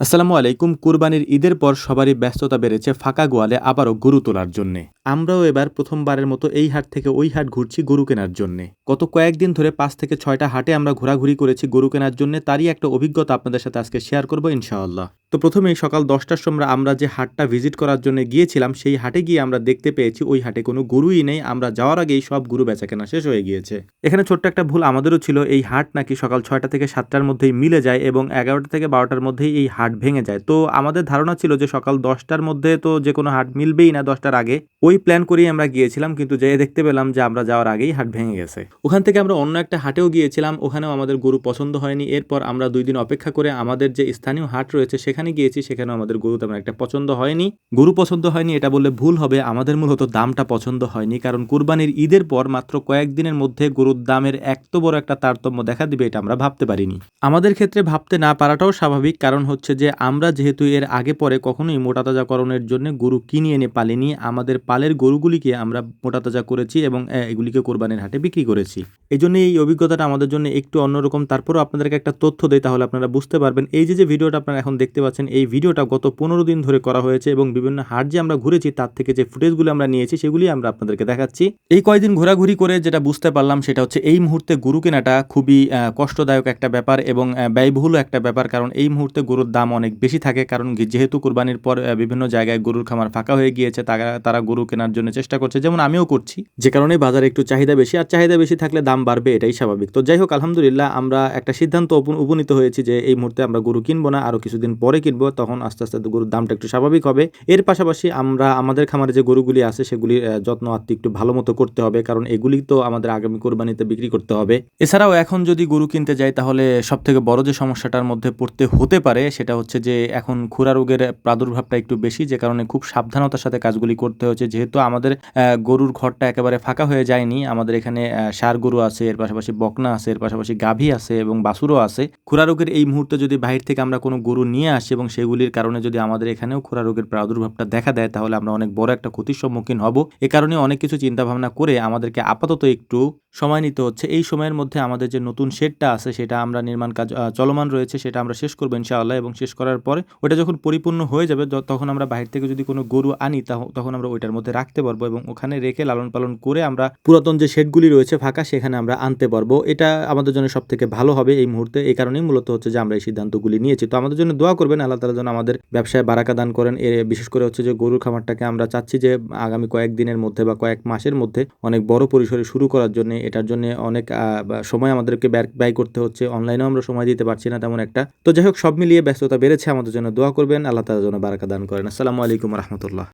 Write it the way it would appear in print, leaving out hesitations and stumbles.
আসসালামু আলাইকুম। কুরবানির ঈদের পর সবারই ব্যস্ততা বেড়েছে ফাঁকা গোয়ালে আবারও গরু তোলার জন্যে। আমরাও এবার প্রথমবারের মতো এই হাট থেকে ওই হাট ঘুরছি গরু কেনার জন্যে। গত কয়েকদিন ধরে ৫ থেকে ৬টা হাটে আমরা ঘোরাঘুরি করেছি গরু কেনার জন্যে। তারই একটা অভিজ্ঞতা আপনাদের সাথে আজকে শেয়ার করব ইনশাআল্লাহ। তো প্রথমেই সকাল ১০টার সময় আমরা যে হাটটা ভিজিট করার জন্য গিয়েছিলাম, সেই হাটে গিয়ে আমরা দেখতে পেয়েছি ওই হাটে কোনো গরুই নেই। আমরা যাওয়ার আগেই সব গরু বেচাকেনা শেষ হয়ে গিয়েছে। এখানে ছোট্ট একটা ভুল আমাদেরও ছিল। এই হাট নাকি সকাল ৬টা থেকে ৭টার মধ্যেই মিলে যায় এবং ১১টা থেকে ১২টার মধ্যেই এই হাট ভেঙে যায়। তো আমাদের ধারণা ছিল যে সকাল ১০টার মধ্যে তো যেকোনো হাট মিলবেই না ১০টার আগে। ওই প্ল্যান করেই আমরা গিয়েছিলাম, কিন্তু যেয়ে দেখতে পেলাম যে আমরা যাওয়ার আগেই হাট ভেঙে গেছে। ওখান থেকে আমরা অন্য একটা হাটেও গিয়েছিলাম, ওখানেও আমাদের গরু পছন্দ হয়নি। এরপর আমরা ২ দিন অপেক্ষা করে আমাদের যে স্থানীয় হাট রয়েছে সেখানে গিয়েছি, সেখানেও আমাদের গরু তেমন একটা পছন্দ হয়নি। গরু পছন্দ হয়নি এটা বললে ভুল হবে, আমাদের মূলত দামটা পছন্দ হয়নি। কারণ কুরবানির ঈদের পর মাত্র কয়েকদিনের মধ্যে গরুর দামের এত বড় একটা তারতম্য দেখা দিবে এটা আমরা ভাবতে পারিনি। আমাদের ক্ষেত্রে ভাবতে না পারাটাও স্বাভাবিক, কারণ হচ্ছে যে আমরা যেহেতু এর আগে পরে কখনোই মোটাতাজাকরণের জন্য গরু কিনে এনে পালিনি, আমাদের পালের গরুগুলিকে আমরা মোটাতাজা করেছি এবং এগুলিকে কোরবানির হাটে বিক্রি করেছি। এই জন্য এই অভিজ্ঞতাটা আমাদের জন্য একটু অন্যরকম। তারপরেও আপনাদেরকে একটা তথ্য দেই, তাহলে আপনারা বুঝতে পারবেন। এই যে ভিডিওটা আপনারা এখন দেখতে পাচ্ছেন, এই ভিডিওটা গত ১৫ দিন ধরে করা হয়েছে এবং বিভিন্ন হাট যে আমরা ঘুরেছি তার থেকে যে ফুটেজগুলো আমরা নিয়েছি সেগুলি আমরা আপনাদেরকে দেখাচ্ছি। এই কয়দিন ঘোরাঘুরি করে যেটা বুঝতে পারলাম সেটা হচ্ছে এই মুহূর্তে গরু কেনাটা খুবই কষ্টদায়ক একটা ব্যাপার এবং ব্যয়বহুল একটা ব্যাপার। কারণ এই মুহূর্তে গরুর দাম অনেক বেশি থাকে, কারণ যেহেতু কুরবানির পর বিভিন্ন জায়গায় গরুর খামার ফাঁকা হয়ে গিয়েছে, তারা গরু কেনার জন্য চেষ্টা করছে, যেমন আমিও করছি। যে কারণে বাজারে একটু চাহিদা বেশি, আর চাহিদা বেশি থাকলে দাম বাড়বে, এটাই স্বাভাবিক। তো যাই হোক, আলহামদুলিল্লাহ আমরা একটা সিদ্ধান্ত উপনীত হয়েছি যে এই মুহূর্তে আমরা গরু কিনবো না, আরো কিছুদিন পরে কিনবো, তখন আস্তে আস্তে গরুর দামটা একটু স্বাভাবিক হবে। এর পাশাপাশি আমরা আমাদের খামারে যে গরুগুলি আছে সেগুলির যত্ন আত্তি একটু ভালো মতো করতে হবে, কারণ এগুলি তো আমাদের আগামী কোরবানিতে বিক্রি করতে হবে। এছাড়াও এখন যদি গরু কিনতে যাই তাহলে সব থেকে বড় যে সমস্যাটার মধ্যে পড়তে হতে পারে সেটা হচ্ছে যে এখন খুরা রোগের প্রাদুর্ভাবটা একটু বেশি, যে কারণে খুব সাবধানতার সাথে কাজগুলি করতে হচ্ছে। যেহেতু আমাদের গরুর ঘরটা একেবারে ফাঁকা হয়ে যায়নি, আমাদের এখানে ষাঁড় গরু আছে, এর পাশাপাশি বকনা আছে, এর পাশাপাশি গাভী আছে এবং বাছুরও আছে। খুরা রোগের এই মুহূর্তে যদি বাহির থেকে আমরা কোনো গরু নিয়ে আসি এবং সেগুলির কারণে যদি আমাদের এখানেও খুরা রোগের প্রাদুর্ভাবটা দেখা দেয়, তাহলে আমরা অনেক বড় একটা ক্ষতির সম্মুখীন হব। এ কারণে অনেক কিছু চিন্তা ভাবনা করে আমাদেরকে আপাতত একটু সময় নিতে হচ্ছে। এই সময়ের মধ্যে আমাদের যে নতুন শেডটা আছে সেটা আমরা নির্মাণ কাজ চলমান রয়েছে, সেটা আমরা শেষ করবো ইনশাআল্লাহ, এবং শেষ করার পরে ওটা যখন পরিপূর্ণ হয়ে যাবে তখন আমরা বাহির থেকে যদি কোনো গরু আনি তখন আমরা ওইটার মধ্যে রাখতে পারবো এবং ওখানে রেখে লালন পালন করে আমরা পুরাতন যে শেডগুলি রয়েছে ফাঁকা সেখানে আমরা আনতে পারবো। এটা আমাদের জন্য সব থেকে ভালো হবে এই মুহূর্তে। এই কারণেই মূলত হচ্ছে যে আমরা এই সিদ্ধান্তগুলি নিয়েছি। তো আমাদের জন্য দোয়া করবেন, আল্লাহ তাআলা যেন আমাদের ব্যবসায় বারাকা দান করেন। বিশেষ করে হচ্ছে যে গরুর খামারটাকে আমরা চাচ্ছি যে আগামী কয়েকদিনের মধ্যে বা কয়েক মাসের মধ্যে অনেক বড় পরিসরে শুরু করার জন্য। এটার জন্য অনেক সময় আমাদেরকে ব্যয় করতে হচ্ছে, অনলাইনেও আমরা সময় দিতে পারছি না তেমন একটা। তো যাই হোক, সব মিলিয়ে ব্যস্ততা বেড়েছে, আমাদের জন্য দোয়া করবেন, আল্লাহ তাআলা যেন বারাকা দান করেন। আসসালামু আলাইকুম রাহমাতুল্লাহ।